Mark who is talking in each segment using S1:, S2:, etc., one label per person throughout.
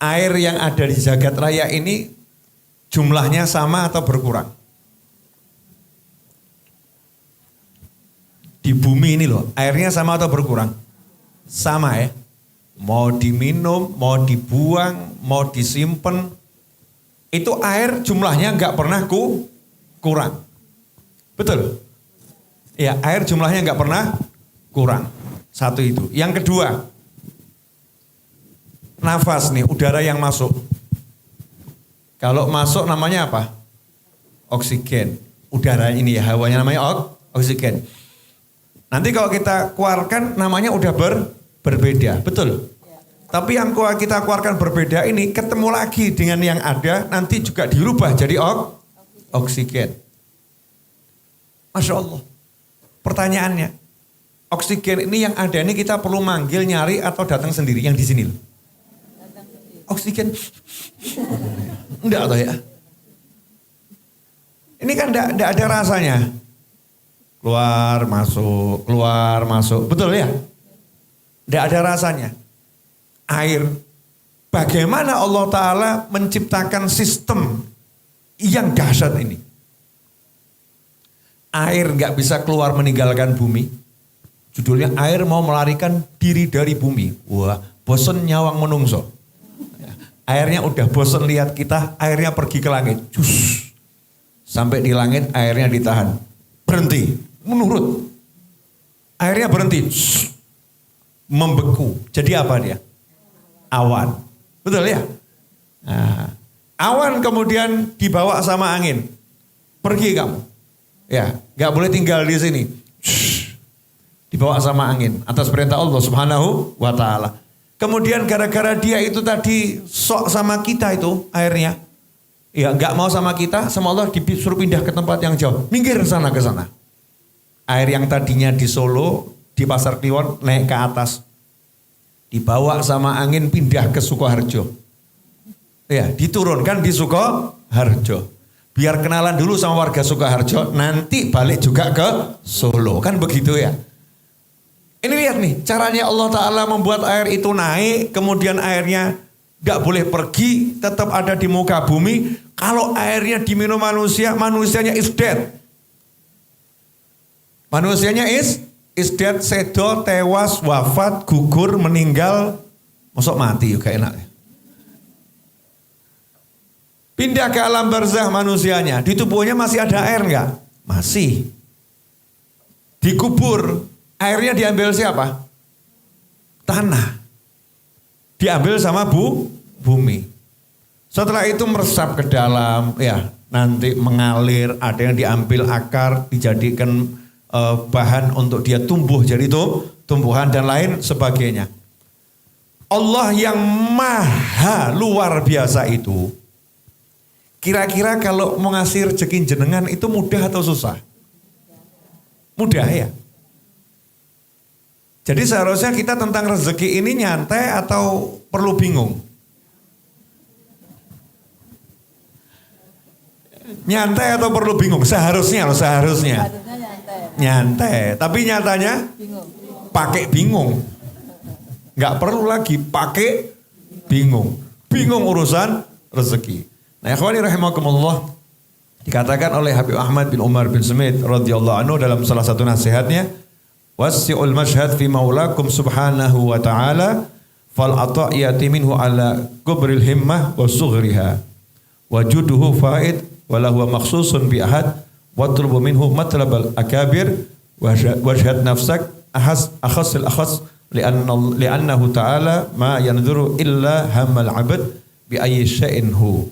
S1: air yang ada di jagat raya ini jumlahnya sama atau berkurang? Di bumi ini loh, airnya sama atau berkurang? Sama ya. Mau diminum, mau dibuang, mau disimpan, itu air jumlahnya nggak pernah kurang. Betul? Ya, air jumlahnya nggak pernah kurang. Satu itu. Yang kedua, nafas nih, udara yang masuk. Kalau masuk namanya apa? Oksigen. Udara ini ya, hawanya namanya oksigen. Nanti kalau kita keluarkan namanya udah berbeda, betul? Ya. Tapi yang kita keluarkan berbeda ini ketemu lagi dengan yang ada, nanti juga dirubah jadi oksigen. Masya Allah. Pertanyaannya, oksigen ini yang ada ini kita perlu manggil, nyari atau datang sendiri yang di sini? Oksigen, enggak atau ya? Ini kan enggak ada rasanya. Keluar, masuk, betul ya? Tidak ada rasanya. Air, bagaimana Allah Ta'ala menciptakan sistem yang dahsyat ini? Air gak bisa keluar meninggalkan bumi. Judulnya air mau melarikan diri dari bumi. Wah, bosen nyawang menungso. Airnya udah bosen lihat kita, airnya pergi ke langit. Cus. Sampai di langit airnya ditahan. Berhenti. Menurut airnya berhenti, membeku. Jadi apa dia? Awan. Betul ya? Nah, awan kemudian dibawa sama angin. Pergi kamu. Ya, nggak boleh tinggal di sini. Dibawa sama angin atas perintah Allah Subhanahu wa taala. Kemudian gara-gara dia itu tadi sok sama kita itu airnya. Ya, nggak mau sama kita, sama Allah disuruh pindah ke tempat yang jauh. Minggir sana ke sana. Air yang tadinya di Solo, di Pasar Kliwon naik ke atas. Dibawa sama angin pindah ke Sukoharjo. Ya, diturunkan di Sukoharjo. Biar kenalan dulu sama warga Sukoharjo, nanti balik juga ke Solo. Kan begitu ya. Ini lihat nih, caranya Allah Ta'ala membuat air itu naik, kemudian airnya gak boleh pergi, tetap ada di muka bumi. Kalau airnya diminum manusia, manusianya is dead. Manusianya is dead, sedo, tewas, wafat, gugur, meninggal, masuk mati juga enak. Pindah ke alam barzah manusianya, di tubuhnya masih ada air enggak? Masih. Dikubur, airnya diambil siapa? Tanah. Diambil sama bumi. Setelah itu meresap ke dalam, ya nanti mengalir, ada yang diambil akar, dijadikan bahan untuk dia tumbuh jadi itu tumbuhan dan lain sebagainya. Allah yang maha luar biasa itu, kira-kira kalau mau ngasih rezeki jenengan itu mudah atau susah? Mudah ya. Jadi seharusnya kita tentang rezeki ini nyantai atau perlu bingung? Nyantai atau perlu bingung? Seharusnya. Nyantai, tapi nyatanya pakai bingung. Nggak perlu lagi pakai bingung. Bingung urusan rezeki. Nah, ikhwani rahimakumullah, dikatakan oleh Habib Ahmad bin Umar bin Smith radhiyallahu anhu dalam salah satu nasihatnya, wasi'ul mashhad fi maulakum subhanahu wa ta'ala fal ata'iyati minhu ala kubril himmah wa sughriha wajuduhu faid wala huwa makhsusun bi ahad watlubu minhu matlabal akabir wajhad nafsak akhasil akhas li'annahu ta'ala ma yanzuru illa hammal abad bi ayyi syai'in hu.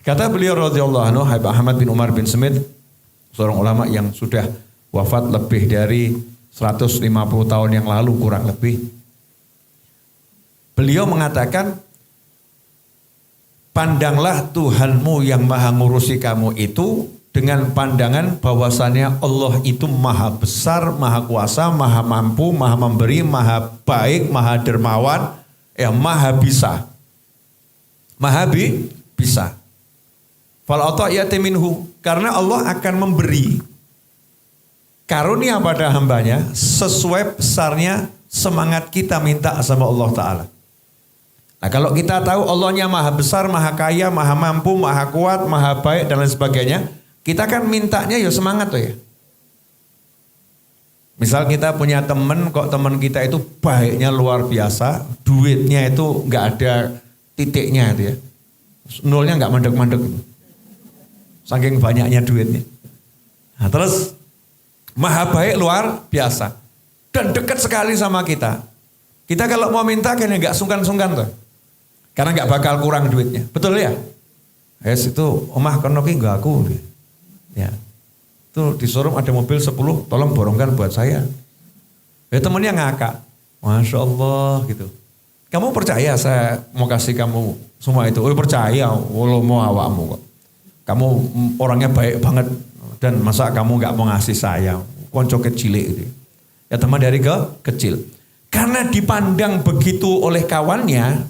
S1: Kata beliau radhiyallahu anhu, Habib Ahmad bin Umar bin Smith, seorang ulama yang sudah wafat lebih dari 150 tahun yang lalu kurang lebih. Beliau mengatakan, pandanglah Tuhanmu yang maha ngurusi kamu itu dengan pandangan bahwasannya Allah itu maha besar, maha kuasa, maha mampu, maha memberi, maha baik, maha dermawan, ya maha bisa. Maha bisa. Fal ata'iyati minhu, karena Allah akan memberi karunia pada hambanya sesuai besarnya semangat kita minta sama Allah Ta'ala. Nah kalau kita tahu Allahnya maha besar, maha kaya, maha mampu, maha kuat, maha baik dan lain sebagainya. Kita kan mintanya ya semangat tuh ya. Misal kita punya teman, kok teman kita itu baiknya luar biasa, duitnya itu nggak ada titiknya itu ya. Nolnya nggak mandek-mandek. Saking banyaknya duitnya. Nah terus maha baik luar biasa. Dan dekat sekali sama kita. Kita kalau mau minta kayaknya nggak sungkan-sungkan tuh. Karena nggak bakal kurang duitnya. Betul ya? Yes itu omah kono ki nggak aku. Ya. Itu di showroom ada mobil 10, tolong borongkan buat saya. Ya temennya ngakak. Masya Allah gitu. Kamu percaya saya mau kasih kamu semua itu? Oh percaya, walau mau awakmu kok. Kamu orangnya baik banget. Dan masa kamu gak mau ngasih saya? Konco kecil itu. Ya teman dari kecil. Karena dipandang begitu oleh kawannya,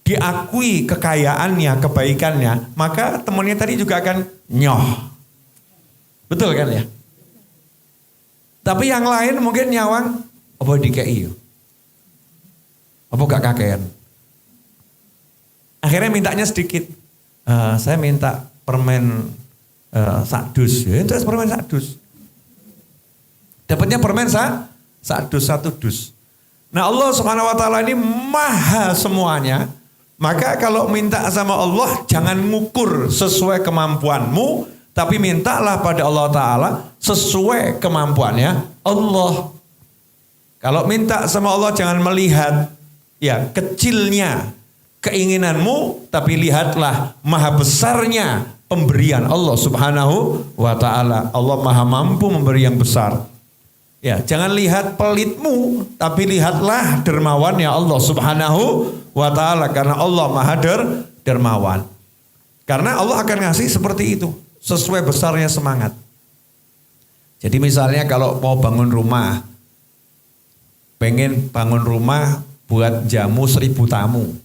S1: diakui kekayaannya, kebaikannya, maka temannya tadi juga akan nyoh. Betul kan ya? Tapi yang lain mungkin nyawang, apa dikei yo? Apa gak kakean? Akhirnya mintanya sedikit. Saya minta permen sakdus. Ya, itu permen sakdus. Dapatnya permen sakdus 1 dus. Nah Allah Subhanahu wa taala ini maha semuanya. Maka kalau minta sama Allah jangan ngukur sesuai kemampuanmu, tapi mintalah pada Allah Ta'ala sesuai kemampuannya Allah. Kalau minta sama Allah jangan melihat ya kecilnya keinginanmu, tapi lihatlah maha besarnya pemberian Allah Subhanahu wa Ta'ala. Allah maha mampu memberi yang besar. Ya, jangan lihat pelitmu, tapi lihatlah dermawannya Allah Subhanahu wa Ta'ala. Karena Allah maha dermawan. Karena Allah akan ngasih seperti itu. Sesuai besarnya semangat. Jadi misalnya kalau mau bangun rumah, pengen bangun rumah buat jamu 1000 tamu.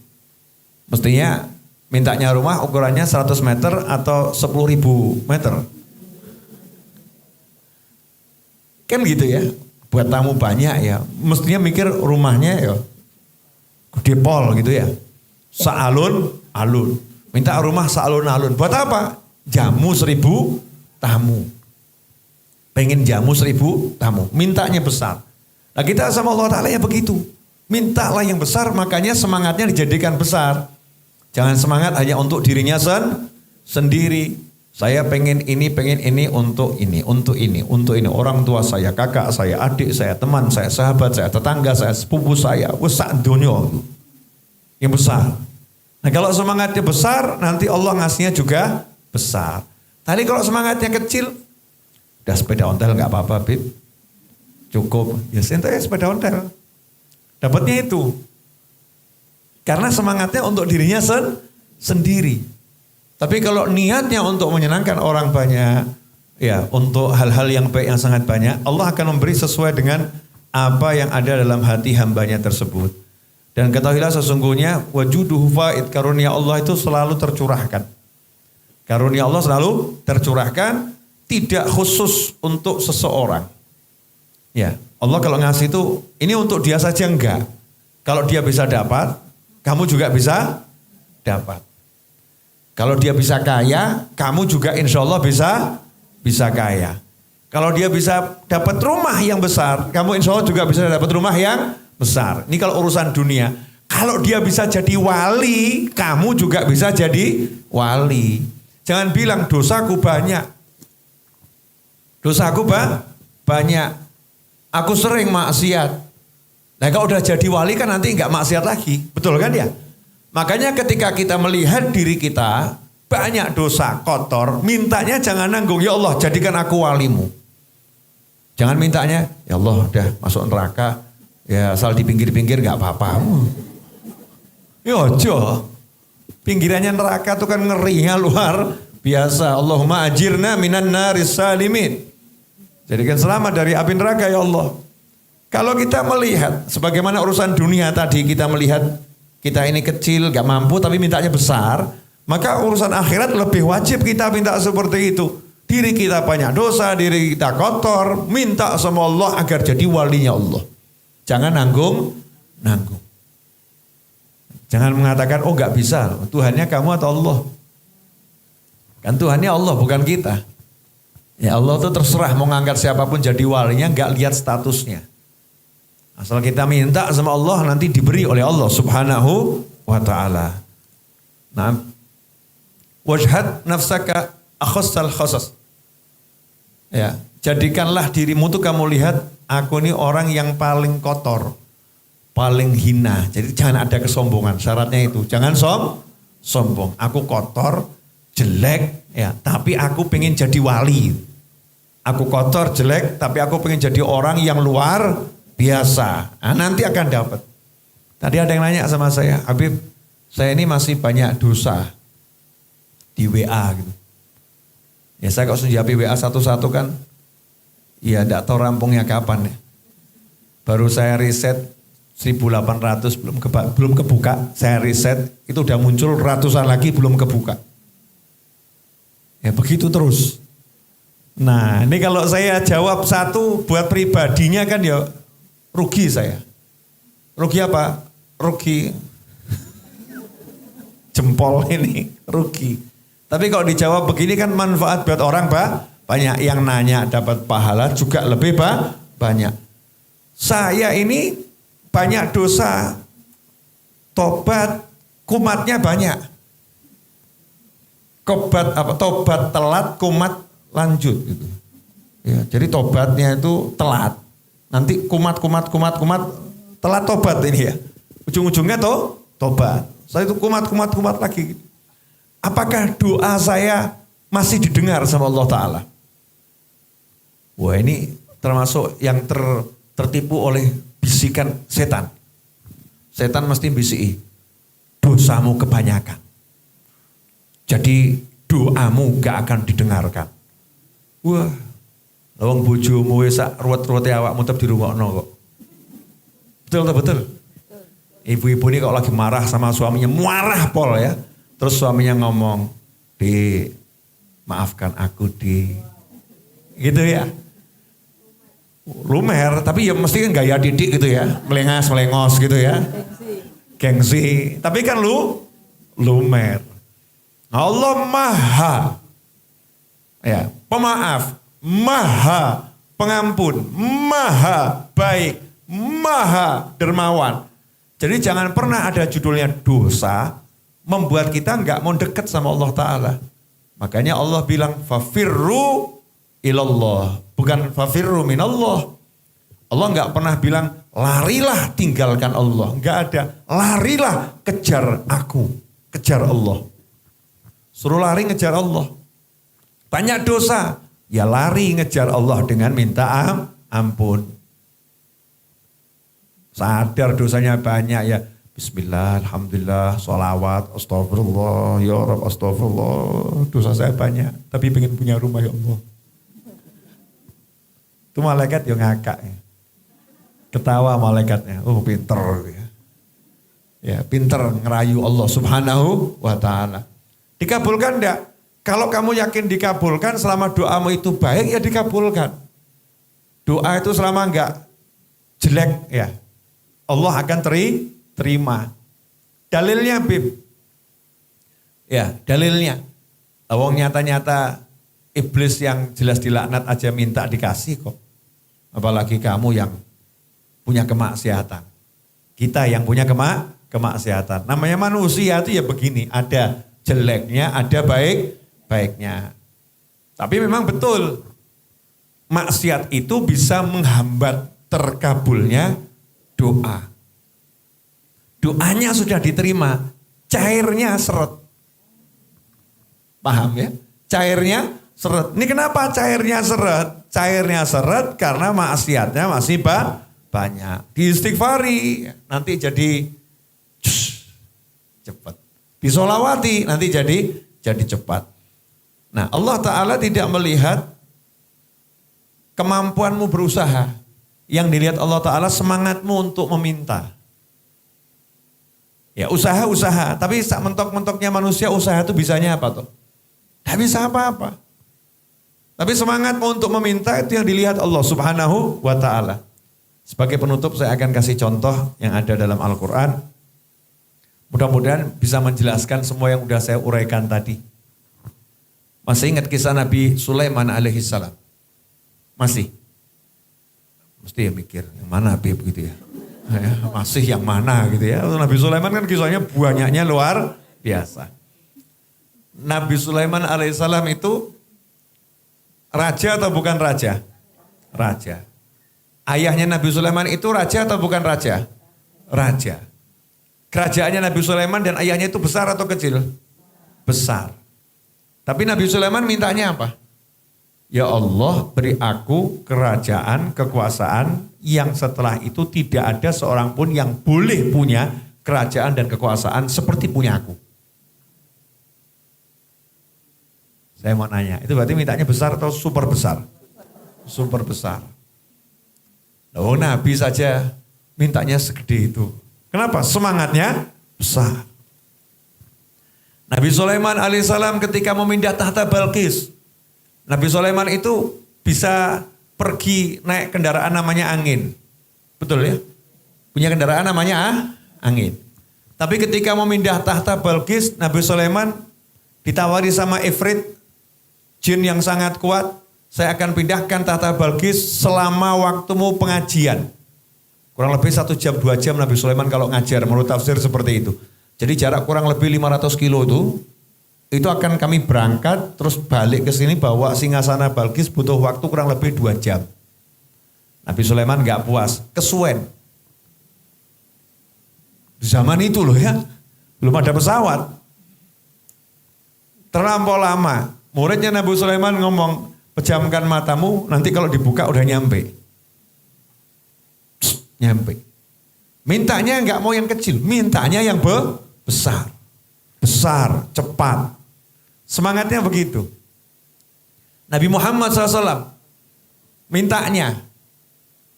S1: Mestinya mintanya rumah ukurannya 100 meter atau 10.000 meter. Kan gitu ya, buat tamu banyak ya. Mestinya mikir rumahnya ya gede pol gitu ya. Sealun-alun. Minta rumah sealun-alun. Buat apa? Jamu 1000 tamu. Pengen jamu 1000 tamu. Mintanya besar. Nah kita sama Allah Ta'ala ya begitu. Mintalah yang besar, makanya semangatnya dijadikan besar. Jangan semangat hanya untuk dirinya sendiri. Saya pengen ini untuk ini, untuk ini, untuk ini. Orang tua saya, kakak saya, adik saya, teman saya, sahabat saya, tetangga saya, sepupu saya. Sak dunia yang besar. Nah kalau semangatnya besar, nanti Allah ngasihnya juga besar. Tadi kalau semangatnya kecil, udah sepeda ontel nggak apa-apa, Bib. Cukup. Ya santai sepeda ontel. Dapatnya itu. Karena semangatnya untuk dirinya sendiri. Tapi kalau niatnya untuk menyenangkan orang banyak, ya untuk hal-hal yang baik yang sangat banyak, Allah akan memberi sesuai dengan apa yang ada dalam hati hambanya tersebut. Dan ketahuilah sesungguhnya wajuduhu faid, karunia Allah itu selalu tercurahkan. Karunia Allah selalu tercurahkan, tidak khusus untuk seseorang. Ya, Allah kalau ngasih itu, ini untuk dia saja enggak. Kalau dia bisa dapat, kamu juga bisa dapat. Kalau dia bisa kaya, kamu juga insya Allah bisa kaya. Kalau dia bisa dapat rumah yang besar, kamu insya Allah juga bisa dapat rumah yang besar. Ini kalau urusan dunia. Kalau dia bisa jadi wali, kamu juga bisa jadi wali. Jangan bilang dosaku banyak. Dosaku banyak. Aku sering maksiat. Nah kalau udah jadi wali kan nanti nggak maksiat lagi. Betul kan ya? Makanya ketika kita melihat diri kita banyak dosa kotor, mintanya jangan nanggung, ya Allah jadikan aku walimu. Jangan mintanya, ya Allah udah masuk neraka, ya asal di pinggir-pinggir gak apa-apa. Ya aja, pinggirannya neraka itu kan ngerinya luar biasa. Allahumma ajirna minan naris salimin. Jadikan selamat dari api neraka ya Allah. Kalau kita melihat, sebagaimana urusan dunia tadi kita melihat, kita ini kecil, gak mampu, tapi mintanya besar. Maka urusan akhirat lebih wajib kita minta seperti itu. Diri kita banyak dosa, diri kita kotor. Minta sama Allah agar jadi walinya Allah. Jangan nanggung. Jangan mengatakan, oh nggak bisa. Tuhannya kamu atau Allah? Kan Tuhannya Allah, bukan kita. Ya Allah itu terserah mau ngangkat siapapun jadi walinya, nggak lihat statusnya. Asal kita minta sama Allah, nanti diberi oleh Allah subhanahu wa ta'ala. Nah, wajhad nafsaka akhassal khasas. Ya, jadikanlah dirimu tuh kamu lihat, aku ini orang yang paling kotor, paling hina. Jadi jangan ada kesombongan, syaratnya itu. Jangan sombong. Aku kotor, jelek, ya, tapi aku pengen jadi wali. Aku kotor, jelek, tapi aku pengen jadi orang yang luar biasa. Nah, nanti akan dapat. Tadi ada yang nanya sama saya, Habib, saya ini masih banyak dosa di WA gitu. Ya saya kalau sunjapi WA satu-satu kan, ya enggak tahu rampungnya kapan ya. Baru saya riset 1800 belum kebuka, saya riset itu udah muncul ratusan lagi belum kebuka. Ya begitu terus. Nah ini kalau saya jawab satu buat pribadinya kan ya rugi saya. Rugi apa? Rugi jempol ini, rugi. Tapi kalau dijawab begini kan manfaat buat orang banyak. Yang nanya dapat pahala juga lebih banyak. Saya ini banyak dosa, tobat, kumatnya banyak. Tobat telat, kumat lanjut gitu. Ya, jadi tobatnya itu telat. Nanti kumat telat tobat ini ya. Ujung-ujungnya tobat. Saya itu kumat lagi. Apakah doa saya masih didengar sama Allah Ta'ala? Wah ini termasuk yang tertipu oleh bisikan setan. Setan mesti bisiki, dosamu kebanyakan. Jadi doamu gak akan didengarkan. Wah, lawang bojomu sak ruwet-ruwete awakmu tetep dirungokno kok. Betul. Ibu-ibu ini kalau lagi marah sama suaminya, marah pol ya. Terus suaminya ngomong, "Di, maafkan aku, Di." Gitu ya. Lumer, tapi ya mesti kan gaya didik gitu ya. Melengos gitu ya. Gengsi. Tapi kan lumer. Allah maha. Ya, pemaaf. Maha pengampun. Maha baik. Maha dermawan. Jadi jangan pernah ada judulnya dosa membuat kita nggak mau dekat sama Allah Ta'ala. Makanya Allah bilang fafirru ilallah. Bukan fafirru minallah. Allah nggak pernah bilang larilah tinggalkan Allah. Nggak ada. Larilah kejar aku. Kejar Allah. Suruh lari ngejar Allah. Banyak dosa. Ya lari ngejar Allah dengan minta ampun. Sadar dosanya banyak ya. Bismillah, alhamdulillah, sholawat, astagfirullah, ya Rabb, astagfirullah. Dosa saya banyak, tapi pengen punya rumah ya Allah. Itu malaikat yang ngakak ya. Ketawa malaikatnya, oh pinter ya. Ya pinter ngerayu Allah subhanahu wa ta'ala. Dikabulkan enggak? Kalau kamu yakin dikabulkan selama doamu itu baik ya dikabulkan. Doa itu selama enggak jelek ya. Allah akan terima. Dalilnya Bib. Ya, dalilnya. Wong nyata-nyata iblis yang jelas dilaknat aja minta dikasih kok. Apalagi kamu yang punya kemaksiatan. Kita yang punya kemaksiatan. Namanya manusia itu ya begini, ada jeleknya, ada baiknya. Tapi memang betul, maksiat itu bisa menghambat terkabulnya doa. Doanya sudah diterima, cairnya seret. Paham ya? Cairnya seret. Ini kenapa cairnya seret? Cairnya seret karena maksiatnya masih banyak. Diistighfari, nanti jadi cepat. Disolawati, nanti jadi cepat. Nah Allah Ta'ala tidak melihat kemampuanmu berusaha. Yang dilihat Allah Ta'ala semangatmu untuk meminta. Ya usaha, tapi mentok-mentoknya manusia usaha itu bisanya apa tuh? Tidak bisa apa-apa. Tapi semangatmu untuk meminta itu yang dilihat Allah Subhanahu wa Ta'ala. Sebagai penutup saya akan kasih contoh yang ada dalam Al-Quran. Mudah-mudahan bisa menjelaskan semua yang udah saya uraikan tadi. Masih ingat kisah Nabi Sulaiman alaihissalam? Masih? Mesti ya mikir, yang mana Habib gitu ya. Masih yang mana gitu ya. Nabi Sulaiman kan kisahnya banyaknya luar biasa. Nabi Sulaiman alaihissalam itu raja atau bukan raja? Raja. Ayahnya Nabi Sulaiman itu raja atau bukan raja? Raja. Kerajaannya Nabi Sulaiman dan ayahnya itu besar atau kecil? Besar. Tapi Nabi Sulaiman mintanya apa? Ya Allah, beri aku kerajaan, kekuasaan yang setelah itu tidak ada seorang pun yang boleh punya kerajaan dan kekuasaan seperti punya aku. Saya mau nanya, itu berarti mintanya besar atau super besar? Super besar. Oh, Nabi saja mintanya segede itu. Kenapa? Semangatnya besar. Nabi Sulaiman alaihissalam ketika memindah tahta Balqis, Nabi Sulaiman itu bisa pergi naik kendaraan namanya angin. Betul ya? Punya kendaraan namanya angin. Tapi ketika memindah tahta Balqis, Nabi Sulaiman ditawari sama Ifrit, jin yang sangat kuat, saya akan pindahkan tahta Balqis selama waktumu pengajian. Kurang lebih 1 jam 2 jam Nabi Sulaiman kalau ngajar, menurut tafsir seperti itu. Jadi jarak kurang lebih 500 kilo itu akan kami berangkat terus balik ke sini bawa singgasana Balqis butuh waktu kurang lebih 2 jam. Nabi Sulaiman gak puas, kesuwen. Di zaman itu loh ya, belum ada pesawat. Terlampau lama. Muridnya Nabi Sulaiman ngomong, pejamkan matamu, nanti kalau dibuka udah nyampe. Nyampe. Mintanya nggak mau yang kecil, mintanya yang besar. Besar, cepat. Semangatnya begitu. Nabi Muhammad SAW mintanya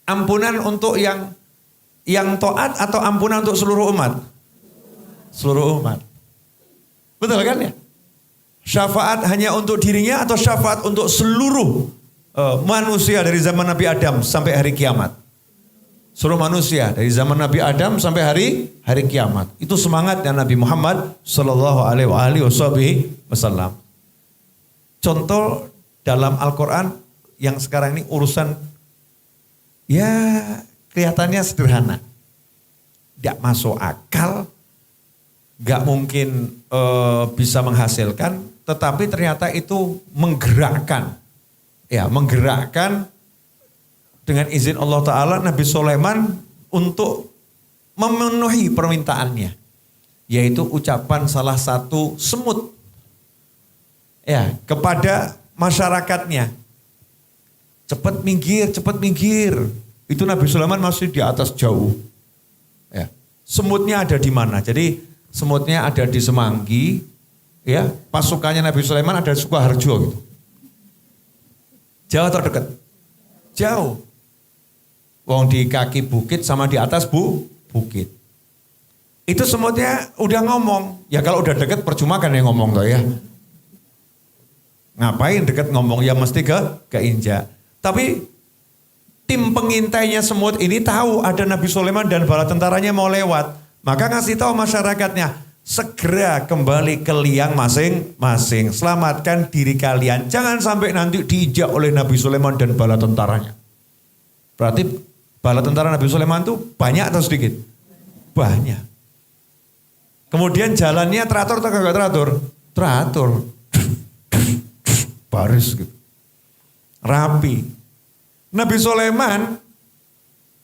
S1: ampunan untuk yang taat atau ampunan untuk seluruh umat? Seluruh umat. Betul kan ya? Syafaat hanya untuk dirinya atau syafaat untuk seluruh manusia dari zaman Nabi Adam sampai hari kiamat? Seluruh manusia dari zaman Nabi Adam sampai hari kiamat. Itu semangatnya Nabi Muhammad sallallahu alaihi wasallam. Contoh dalam Al-Qur'an yang sekarang ini urusan ya kelihatannya sederhana. Tidak masuk akal, gak mungkin bisa menghasilkan, tetapi ternyata itu menggerakkan. Ya, menggerakkan dengan izin Allah Ta'ala Nabi Sulaiman untuk memenuhi permintaannya. Yaitu ucapan salah satu semut. Ya, kepada masyarakatnya. Cepat minggir, cepat minggir. Itu Nabi Sulaiman masih di atas jauh. Ya. Semutnya ada di mana? Jadi semutnya ada di Semanggi. Ya, pasukannya Nabi Sulaiman ada di Sukoharjo gitu. Jauh atau dekat? Jauh. Wong di kaki bukit sama di atas bukit. Itu semutnya udah ngomong. Ya kalau udah deket percuma kan yang ngomong toh ya. Ngapain deket ngomong ya mesti keinjak. Tapi tim pengintainya semut ini tahu ada Nabi Sulaiman dan bala tentaranya mau lewat. Maka ngasih tahu masyarakatnya, segera kembali ke liang masing-masing. Selamatkan diri kalian. Jangan sampai nanti diinjak oleh Nabi Sulaiman dan bala tentaranya. Berarti bala tentara Nabi Sulaiman itu banyak atau sedikit? Banyak. Kemudian jalannya teratur atau enggak teratur? Teratur. Baris gitu. Rapi. Nabi Sulaiman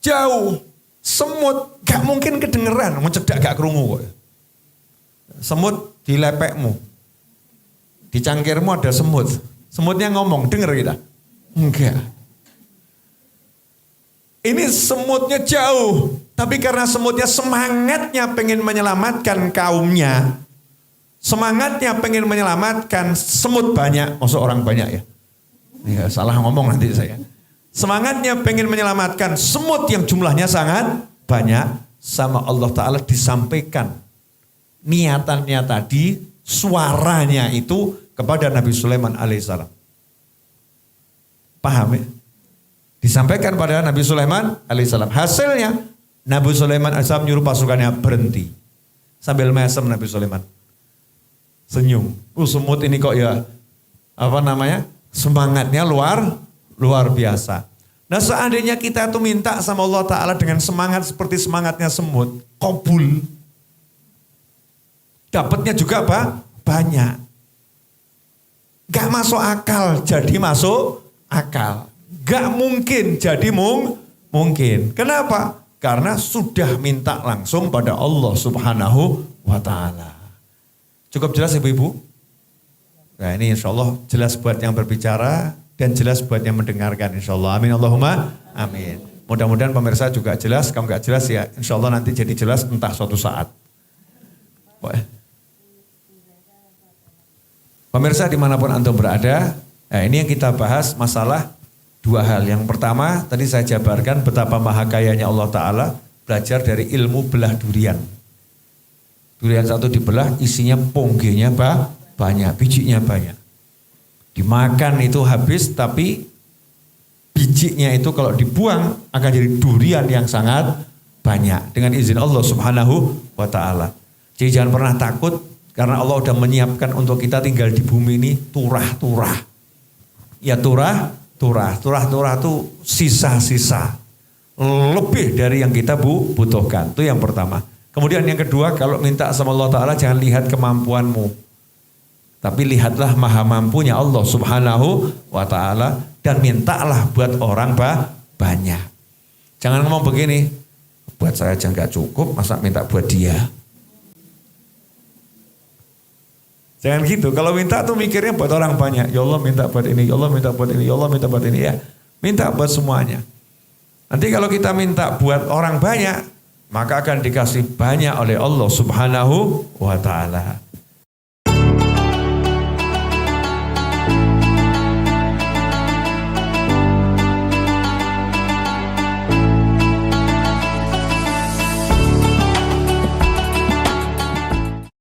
S1: jauh. Semut gak mungkin kedengeran. Mencedak gak kerungu kok. Semut di lepekmu. Di cangkirmu ada semut. Semutnya ngomong, denger kita? Enggak. Ini semutnya jauh, tapi karena semutnya semangatnya pengen menyelamatkan kaumnya, semangatnya pengen menyelamatkan semut banyak, maksud orang banyak ya. Ya salah ngomong nanti saya. Semangatnya pengen menyelamatkan semut yang jumlahnya sangat banyak, sama Allah Ta'ala disampaikan niatannya tadi, suaranya itu kepada Nabi Sulaiman alaihissalam. Paham ya? Disampaikan pada Nabi Sulaiman alaihissalam. Hasilnya Nabi Sulaiman alaihissalam nyuruh pasukannya berhenti. Sambil mesem Nabi Sulaiman. Senyum. Semut ini kok ya semangatnya luar biasa. Nah seandainya kita tuh minta sama Allah Ta'ala dengan semangat seperti semangatnya semut, kabul. Dapatnya juga banyak. Gak masuk akal jadi masuk akal. Gak mungkin jadi mungkin. Kenapa? Karena sudah minta langsung pada Allah Subhanahu wa Ta'ala. Cukup jelas Ibu-ibu? Nah ini insya Allah jelas buat yang berbicara dan jelas buat yang mendengarkan insya Allah. Amin Allahumma amin. Mudah-mudahan pemirsa juga jelas. Kalau nggak jelas ya insya Allah nanti jadi jelas entah suatu saat. Pemirsa dimanapun antum berada, nah ini yang kita bahas masalah dua hal. Yang pertama tadi saya jabarkan betapa maha kayanya Allah Ta'ala belajar dari ilmu belah durian. Durian satu dibelah isinya ponggenya banyak, bijinya banyak. Dimakan itu habis tapi bijinya itu kalau dibuang akan jadi durian yang sangat banyak. Dengan izin Allah Subhanahu wa Ta'ala. Jadi jangan pernah takut. Karena Allah sudah menyiapkan untuk kita tinggal di bumi ini turah-turah. Ya turah-turah itu sisa-sisa. Lebih dari yang kita butuhkan. Itu yang pertama. Kemudian yang kedua kalau minta sama Allah Ta'ala jangan lihat kemampuanmu. Tapi lihatlah maha mampunya Allah Subhanahu wa Ta'ala. Dan mintalah buat orang banyak. Jangan ngomong begini. Buat saya aja gak cukup masa minta buat dia. Jangan gitu, kalau minta tuh mikirnya buat orang banyak. Ya Allah minta buat ini, ya Allah minta buat ini, ya Allah minta buat ini ya. Minta buat semuanya. Nanti kalau kita minta buat orang banyak, maka akan dikasih banyak oleh Allah Subhanahu wa Ta'ala.